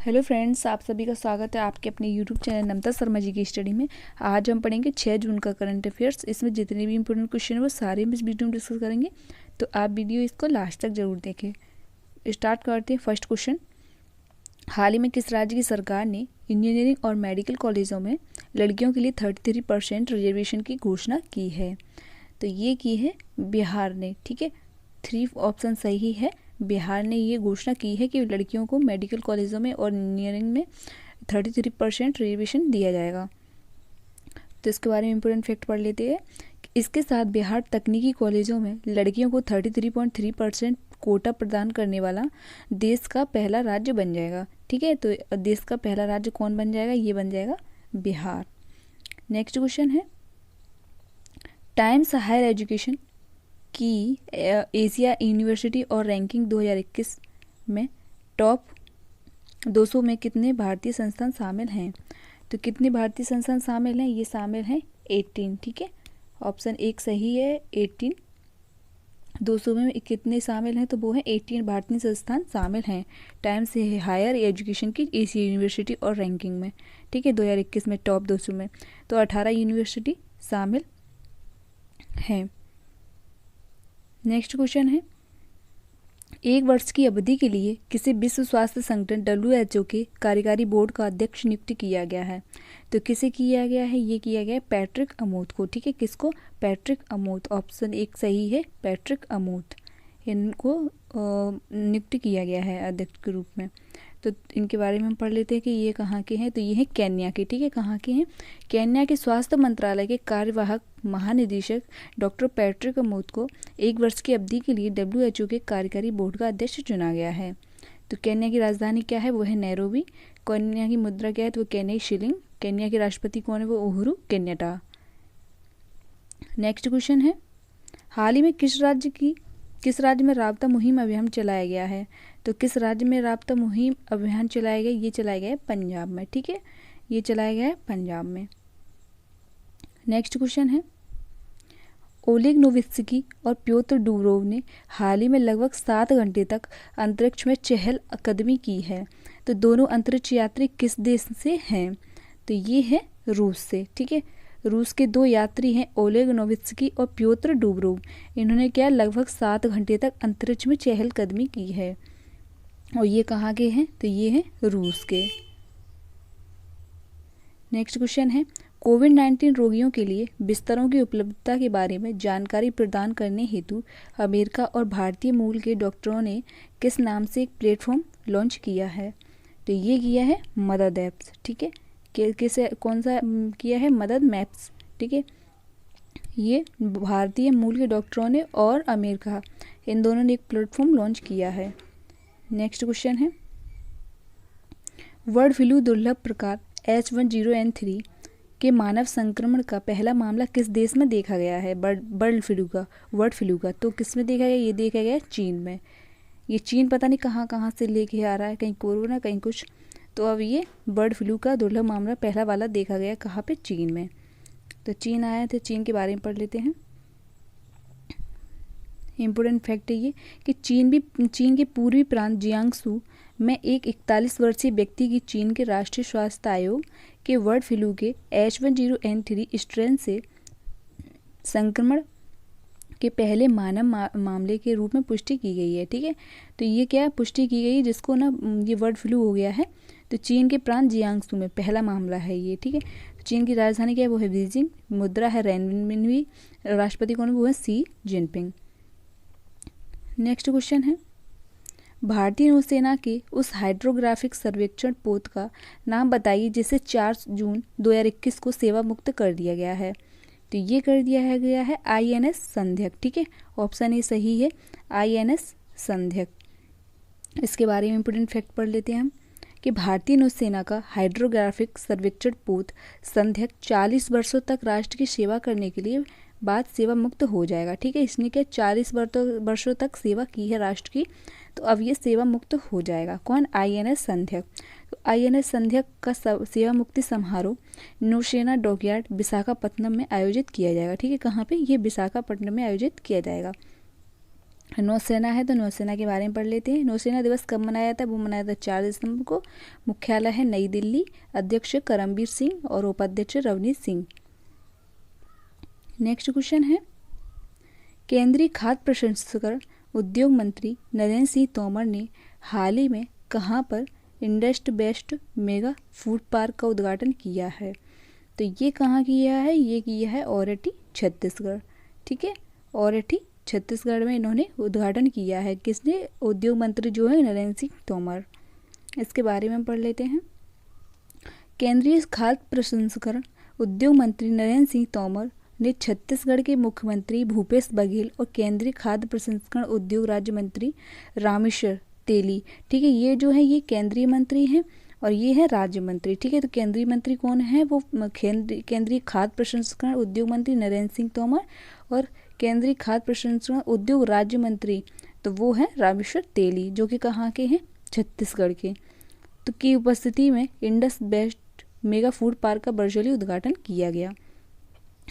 Hello friends, आप सभी का स्वागत है आपके अपने यूट्यूब चैनल नमता शर्मा जी की स्टडी में। आज हम पढ़ेंगे 6 जून का करंट अफेयर्स। इसमें जितने भी इंपॉर्टेंट क्वेश्चन है वो सारे हम इस वीडियो में डिस्कस करेंगे, तो आप वीडियो इसको लास्ट तक जरूर देखें। स्टार्ट करते हैं। फर्स्ट क्वेश्चन, हाल ही में किस राज्य की सरकार ने इंजीनियरिंग और मेडिकल कॉलेजों में लड़कियों के लिए 33% रिजर्वेशन की घोषणा की है? तो ये की है बिहार ने। ठीक है, 3 ऑप्शन सही है। बिहार ने ये घोषणा की है कि लड़कियों को मेडिकल कॉलेजों में और इंजीनियरिंग में 33% रिजर्वेशन दिया जाएगा। तो इसके बारे में इंपॉर्टेंट फैक्ट पढ़ लेते हैं। इसके साथ बिहार तकनीकी कॉलेजों में लड़कियों को 33.3% कोटा प्रदान करने वाला देश का पहला राज्य बन जाएगा। ठीक है, तो देश का पहला राज्य कौन बन जाएगा? ये बन जाएगा बिहार। नेक्स्ट क्वेश्चन है, टाइम्स हायर एजुकेशन की एशिया यूनिवर्सिटी और रैंकिंग 2021 में टॉप 200 में कितने भारतीय संस्थान शामिल हैं? तो कितने भारतीय संस्थान शामिल हैं? ये शामिल हैं 18। ठीक है, ऑप्शन 1 सही है, 18। 200 में कितने शामिल हैं? तो वो हैं 18 भारतीय संस्थान शामिल हैं टाइम्स हायर एजुकेशन की एशिया यूनिवर्सिटी और रैंकिंग में। ठीक है, 2021 में टॉप 200 में तो 18 यूनिवर्सिटी शामिल हैं। नेक्स्ट क्वेश्चन है, 1 वर्ष की अवधि के लिए किसी विश्व स्वास्थ्य संगठन WHO के कार्यकारी बोर्ड का अध्यक्ष नियुक्त किया गया है? तो किसे किया गया है? ये किया गया है पैट्रिक अमोट को। ठीक है, किसको? पैट्रिक अमोट। ऑप्शन 1 सही है, पैट्रिक अमोट। इनको नियुक्त किया गया है अध्यक्ष के रूप में। तो इनके बारे में हम पढ़ लेते हैं कि ये कहाँ के हैं। तो ये हैं केन्या के। ठीक है, कहाँ के हैं? केन्या के स्वास्थ्य मंत्रालय के कार्यवाहक महानिदेशक डॉक्टर पैट्रिक अमोट को 1 वर्ष की अवधि के लिए WHO के कार्यकारी बोर्ड का अध्यक्ष चुना गया है। तो केन्या की राजधानी क्या है? वो है नैरोबी। केन्या की मुद्रा क्या है? तो वो केन्याई शिलिंग। केन्या के राष्ट्रपति कौन है? वो उहुरु केन्याटा। नेक्स्ट क्वेश्चन है, हाल ही में किस राज्य में राबता मुहिम अभियान चलाया गया है? तो किस राज्य में राबता मुहिम अभियान चलाया गया? ये चलाया गया है पंजाब में। ठीक है, ये चलाया गया है पंजाब में। नेक्स्ट क्वेश्चन है, ओलेग नोवित्स्की और प्योत्र डुब्रोव ने हाल ही में लगभग 7 घंटे तक अंतरिक्ष में चहलकदमी की है। तो दोनों अंतरिक्ष यात्री किस देश से हैं? तो ये है रूस से। ठीक है, रूस के 2 यात्री हैं ओलेग नोवित्स्की और प्योत्र डुब्रोव। इन्होंने क्या लगभग 7 घंटे तक अंतरिक्ष में चहलकदमी की है। और ये कहाँ के हैं? तो ये हैं रूस के। नेक्स्ट क्वेश्चन है, कोविड-19 रोगियों के लिए बिस्तरों की उपलब्धता के बारे में जानकारी प्रदान करने हेतु अमेरिका और भारतीय मूल के डॉक्टरों ने किस नाम से एक प्लेटफॉर्म लॉन्च किया है? तो ये किया है मदद ऐप्स। ठीक है, कौन सा किया है? मदद मैप्स। ठीक है, ये भारतीय मूल के डॉक्टरों ने और अमेरिका, इन दोनों ने एक प्लेटफॉर्म लॉन्च किया है। नेक्स्ट क्वेश्चन है, बर्ड फ्लू दुर्लभ प्रकार H1N3 के मानव संक्रमण का पहला मामला किस देश में देखा गया है? बर्ड फ्लू का तो किस में देखा गया? ये देखा गया चीन में। ये चीन पता नहीं कहाँ कहाँ से लेके आ रहा है, कहीं कोरोना कहीं कुछ। तो अब ये बर्ड फ्लू का दुर्लभ मामला पहला वाला देखा गया कहाँ पे? चीन में। तो चीन आया थे, चीन के बारे में पढ़ लेते हैं। इम्पोर्टेंट फैक्ट है ये कि चीन के पूर्वी प्रांत जियांगसू में एक 41 वर्षीय व्यक्ति की चीन के राष्ट्रीय स्वास्थ्य आयोग के बर्ड फ्लू के H1N3 स्ट्रेन से संक्रमण के पहले मानव मामले के रूप में पुष्टि की गई है। ठीक है, तो ये क्या पुष्टि की गई जिसको ना ये बर्ड फ्लू हो गया है। तो चीन के प्रांत जियांगसू में पहला मामला है ये। ठीक है, तो चीन की राजधानी क्या है? वो है बीजिंग। मुद्रा है रेनमिनवी। राष्ट्रपति कौन है? वो है सी जिनपिंग। नेक्स्ट क्वेश्चन है, भारतीय नौसेना के उस हाइड्रोग्राफिक सर्वेक्षण पोत का नाम बताइए जिसे 4 जून 2021 को सेवा मुक्त कर दिया गया है। तो ये कर दिया गया है INS संध्यक। ठीक है, ऑप्शन ए सही है, INS संध्यक। इसके बारे में इंपोर्टेंट फैक्ट पढ़ लेते हैं हम कि भारतीय नौसेना का हाइड्रोग्राफिक सर्वेक्षण पोत संध्यक 40 वर्षों तक राष्ट्र की सेवा करने के लिए बाद सेवा मुक्त हो जाएगा। ठीक है, इसने क्या 40 वर्षों तक सेवा की है राष्ट्र की, तो अब ये सेवा मुक्त हो जाएगा। कौन? INS संध्यक। तो INS संध्यक का सेवा मुक्ति समारोह नौसेना डॉकयार्ड विशाखापट्टनम में आयोजित किया जाएगा। ठीक है, कहाँ पे? ये विशाखापट्टनम में आयोजित किया जाएगा। नौसेना है तो नौसेना के बारे में पढ़ लेते हैं। नौसेना दिवस कब मनाया जाता है? वो मनाया जाता है 4 दिसंबर को। मुख्यालय है नई दिल्ली। अध्यक्ष करमबीर सिंह और उपाध्यक्ष रवनीत सिंह। नेक्स्ट क्वेश्चन है, केंद्रीय खाद्य प्रसंस्करण उद्योग मंत्री नरेंद्र सिंह तोमर ने हाल ही में कहाँ पर इंडस्ट बेस्ड मेगा फूड पार्क का उद्घाटन किया है? तो ये कहाँ किया है? ये किया है औरैठी छत्तीसगढ़। ठीक है, औरैठी छत्तीसगढ़ में इन्होंने उद्घाटन किया है। किसने? उद्योग मंत्री जो है नरेंद्र सिंह तोमर। इसके बारे में पढ़ लेते हैं। केंद्रीय खाद्य प्रसंस्करण उद्योग मंत्री नरेंद्र सिंह तोमर ने छत्तीसगढ़ के मुख्यमंत्री भूपेश बघेल और केंद्रीय खाद्य प्रसंस्करण उद्योग राज्य मंत्री रामेश्वर तेली, ठीक है, ये जो है ये केंद्रीय मंत्री हैं और ये है राज्य मंत्री। ठीक है, तो केंद्रीय मंत्री कौन है? वो केंद्रीय खाद्य प्रसंस्करण उद्योग मंत्री नरेंद्र सिंह तोमर और केंद्रीय खाद्य प्रसंस्करण उद्योग राज्य मंत्री तो वो है रामेश्वर तेली, जो कि कहाँ के हैं? छत्तीसगढ़ के। तो की उपस्थिति में Indus based mega food park का वर्चुअली उद्घाटन किया गया।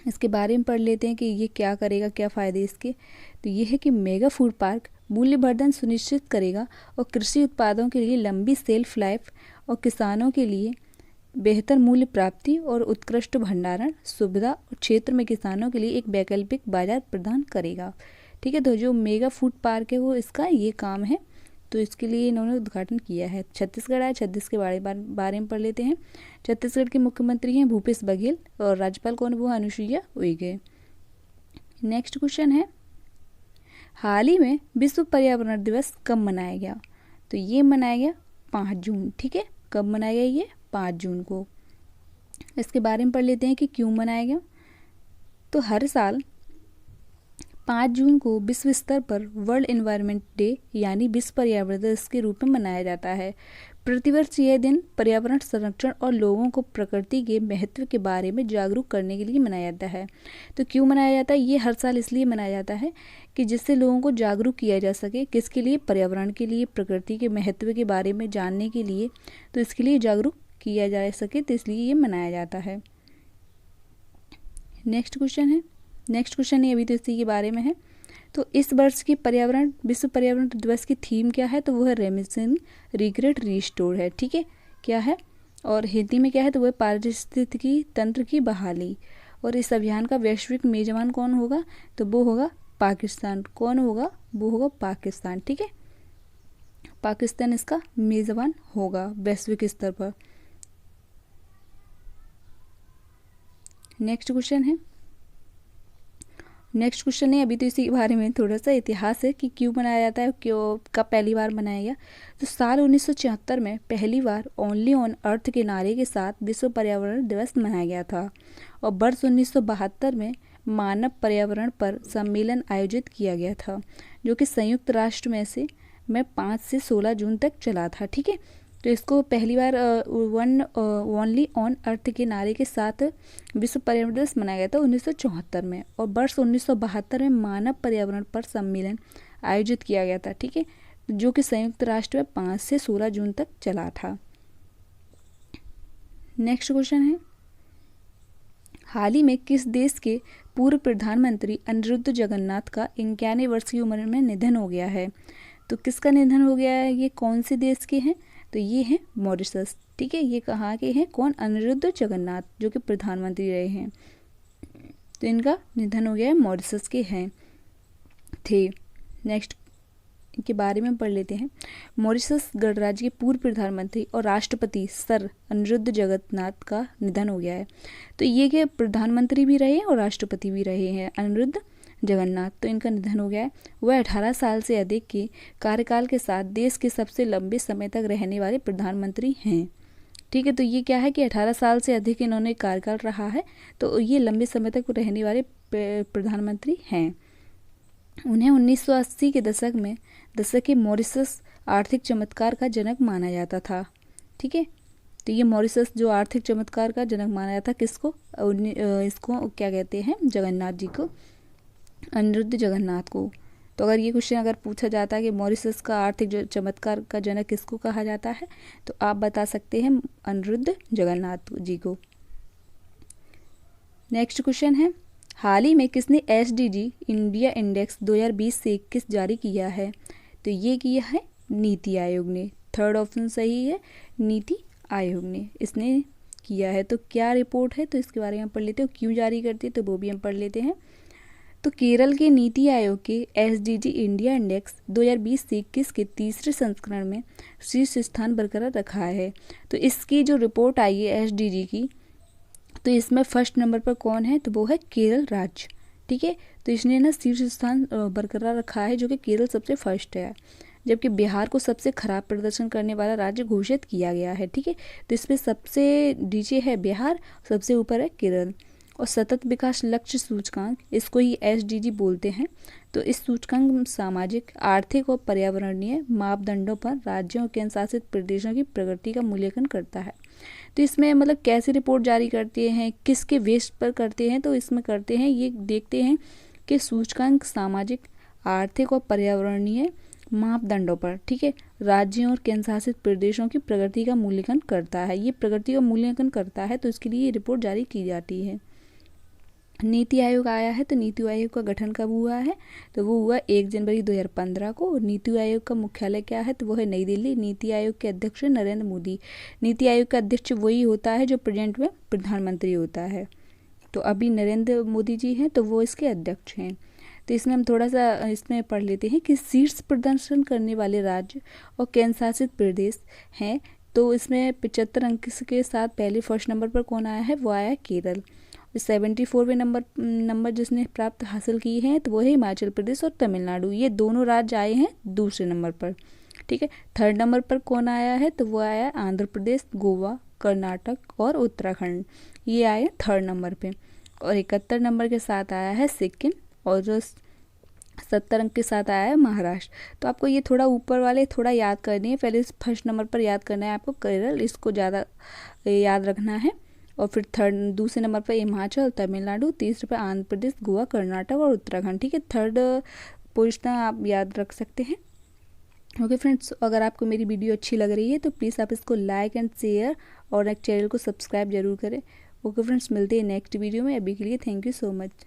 इसके बारे में पढ़ लेते हैं कि ये क्या करेगा, क्या फ़ायदे इसके। तो ये है कि मेगा फूड पार्क मूल्यवर्धन सुनिश्चित करेगा और कृषि उत्पादों के लिए लंबी सेल्फ लाइफ और किसानों के लिए बेहतर मूल्य प्राप्ति और उत्कृष्ट भंडारण सुविधा और क्षेत्र में किसानों के लिए एक वैकल्पिक बाजार प्रदान करेगा। ठीक है, तो जो मेगा फूड पार्क है वो इसका ये काम है, तो इसके लिए इन्होंने उद्घाटन किया है। छत्तीसगढ़ है, छत्तीसगढ़ के बारे में पढ़ लेते हैं। छत्तीसगढ़ के मुख्यमंत्री हैं भूपेश बघेल और राज्यपाल कौन? वो अनुसुईया उइके। नेक्स्ट क्वेश्चन है, हाल ही में विश्व पर्यावरण दिवस कब मनाया गया? तो ये मनाया गया 5 जून। ठीक है, कब मनाया गया? ये 5 जून को। इसके बारे में पढ़ लेते हैं कि क्यों मनाया गया। तो हर साल 5 जून को विश्व स्तर पर वर्ल्ड एनवायरनमेंट डे यानी विश्व पर्यावरण दिवस के रूप में मनाया जाता है। प्रतिवर्ष यह दिन पर्यावरण संरक्षण और लोगों को प्रकृति के महत्व के बारे में जागरूक करने के लिए मनाया जाता है। तो क्यों मनाया जाता है? ये हर साल इसलिए मनाया जाता है कि जिससे लोगों को जागरूक किया जा सके। किसके लिए? पर्यावरण के लिए, प्रकृति के महत्व के बारे में जानने के लिए। तो इसके लिए जागरूक किया जा सके, तो इसलिए ये मनाया जाता है। नेक्स्ट क्वेश्चन है अभी तो इसी के बारे में है। तो इस वर्ष की विश्व पर्यावरण दिवस की थीम क्या है? तो वो है रेमिशन रिग्रेट रिस्टोर है। ठीक है, क्या है? और हिंदी में क्या है? तो वो है पारिस्थितिकी तंत्र की बहाली। और इस अभियान का वैश्विक मेजबान कौन होगा? तो वो होगा पाकिस्तान। कौन होगा? वो होगा पाकिस्तान। ठीक है, पाकिस्तान इसका मेजबान होगा वैश्विक स्तर पर। नेक्स्ट क्वेश्चन है अभी तो इसी के बारे में थोड़ा सा इतिहास है कि क्यों मनाया जाता है, क्यों, कब पहली बार मनाया गया। तो साल 1974 में पहली बार ओनली ऑन अर्थ के नारे के साथ विश्व पर्यावरण दिवस मनाया गया था और वर्ष 1972 में मानव पर्यावरण पर सम्मेलन आयोजित किया गया था, जो कि संयुक्त राष्ट्र में 5 से 16 जून तक चला था। ठीक है, तो इसको पहली बार ओनली ऑन अर्थ के नारे के साथ विश्व पर्यावरण दिवस मनाया गया था 1974 में और वर्ष 1972 में मानव पर्यावरण पर सम्मेलन आयोजित किया गया था। ठीक है, जो कि संयुक्त राष्ट्र में 5 से 16 जून तक चला था। नेक्स्ट क्वेश्चन है, हाल ही में किस देश के पूर्व प्रधानमंत्री अनिरुद्ध जगन्नाथ का 91 वर्ष की उम्र में निधन हो गया है? तो किसका निधन हो गया है? ये कौन से देश के हैं? तो ये हैं मॉरिशस। ठीक है, ये कहाँ के हैं? कौन? अनिरुद्ध जगन्नाथ, जो कि प्रधानमंत्री रहे हैं। तो इनका निधन हो गया है, मॉरिशस के हैं थे। नेक्स्ट के बारे में पढ़ लेते हैं। मॉरिशस गणराज्य के पूर्व प्रधानमंत्री और राष्ट्रपति सर अनिरुद्ध जगन्नाथ का निधन हो गया है। तो ये के प्रधानमंत्री भी रहे और राष्ट्रपति भी रहे हैं अनिरुद्ध जगन्नाथ। तो इनका निधन हो गया है। वह 18 साल से अधिक के कार्यकाल के साथ देश के सबसे लंबे समय तक रहने वाले प्रधानमंत्री हैं। ठीक है, तो ये क्या है कि 18 साल से अधिक इन्होंने कार्यकाल रहा है, तो ये लंबे समय तक रहने वाले प्रधानमंत्री हैं। उन्हें 1980 के दशक के मॉरिशस आर्थिक चमत्कार का जनक माना जाता था। ठीक है, तो ये मॉरिशस जो आर्थिक चमत्कार का जनक माना जाता, किसको? इसको क्या कहते हैं? जगन्नाथ जी को, अनिरुद्ध जगन्नाथ को। तो अगर ये क्वेश्चन अगर पूछा जाता है कि मॉरिशस का आर्थिक चमत्कार का जनक किसको कहा जाता है, तो आप बता सकते हैं अनिरुद्ध जगन्नाथ जी को। नेक्स्ट क्वेश्चन है, हाल ही में किसने SDG इंडिया इंडेक्स 2020 से 21 जारी किया है? तो ये किया है नीति आयोग ने। थर्ड ऑप्शन सही है, नीति आयोग ने इसने किया है। तो क्या रिपोर्ट है तो इसके बारे में पढ़ लेते हो, क्यों जारी करती है तो वो भी हम पढ़ लेते हैं। तो केरल के नीति आयोग के SDG इंडिया इंडेक्स 2020 से 21 के तीसरे संस्करण में शीर्ष स्थान बरकरार रखा है। तो इसकी जो रिपोर्ट आई है SDG की, तो इसमें फर्स्ट नंबर पर कौन है तो वो है केरल राज्य। ठीक है, तो इसने ना शीर्ष स्थान बरकरार रखा है, जो कि केरल सबसे फर्स्ट है, जबकि बिहार को सबसे खराब प्रदर्शन करने वाला राज्य घोषित किया गया है। ठीक है, तो इसमें सबसे नीचे है बिहार, सबसे ऊपर है केरल। और सतत विकास लक्ष्य सूचकांक, इसको ही SDG बोलते हैं। तो इस सूचकांक सामाजिक, आर्थिक और पर्यावरणीय मापदंडों पर राज्यों और केंद्र शासित प्रदेशों की प्रगति का मूल्यांकन करता है। तो इसमें मतलब कैसे रिपोर्ट जारी करते हैं, किसके बेस पर करते हैं, तो इसमें करते हैं ये देखते हैं कि सूचकांक सामाजिक, आर्थिक और पर्यावरणीय मापदंडों पर, ठीक है, राज्यों और केंद्र शासित प्रदेशों की प्रगति का मूल्यांकन करता है। ये प्रगति का मूल्यांकन करता है, तो इसके लिए ये रिपोर्ट जारी की जाती है। नीति आयोग आया है, तो नीति आयोग का गठन कब हुआ है तो वो हुआ 1 जनवरी 2015 को। नीति आयोग का मुख्यालय क्या है तो वो है नई दिल्ली। नीति आयोग के अध्यक्ष है नरेंद्र मोदी। नीति आयोग का अध्यक्ष वही होता है जो प्रेजेंट में प्रधानमंत्री होता है। तो अभी नरेंद्र मोदी जी हैं तो वो इसके अध्यक्ष हैं। तो इसमें हम थोड़ा सा इसमें पढ़ लेते हैं कि शीर्ष प्रदर्शन करने वाले राज्य और केंद्र शासित प्रदेश हैं। तो इसमें 75 अंक के साथ पहले फर्स्ट नंबर पर कौन आया है, वो आया है केरल। 74वें नंबर जिसने प्राप्त हासिल की है तो वो है हिमाचल प्रदेश और तमिलनाडु। ये दोनों राज्य आए हैं दूसरे नंबर पर। ठीक है, थर्ड नंबर पर कौन आया है तो वो आया है आंध्र प्रदेश, गोवा, कर्नाटक और उत्तराखंड। ये आए थर्ड नंबर पे। और 71 नंबर के साथ आया है सिक्किम और 70 अंक के साथ आया है महाराष्ट्र। तो आपको ये थोड़ा ऊपर वाले थोड़ा याद करनी है। पहले फर्स्ट नंबर पर याद करना है आपको केरल, इसको ज़्यादा याद रखना है। और फिर दूसरे नंबर पर हिमाचल, तमिलनाडु, तीसरे पर आंध्र प्रदेश, गोवा, कर्नाटक और उत्तराखंड। ठीक है, थर्ड पोजीशन आप याद रख सकते हैं। ओके फ्रेंड्स, अगर आपको मेरी वीडियो अच्छी लग रही है तो प्लीज़ आप इसको लाइक एंड शेयर और एक चैनल को सब्सक्राइब जरूर करें। ओके फ्रेंड्स, मिलते हैं नेक्स्ट वीडियो में। अभी के लिए थैंक यू सो मच।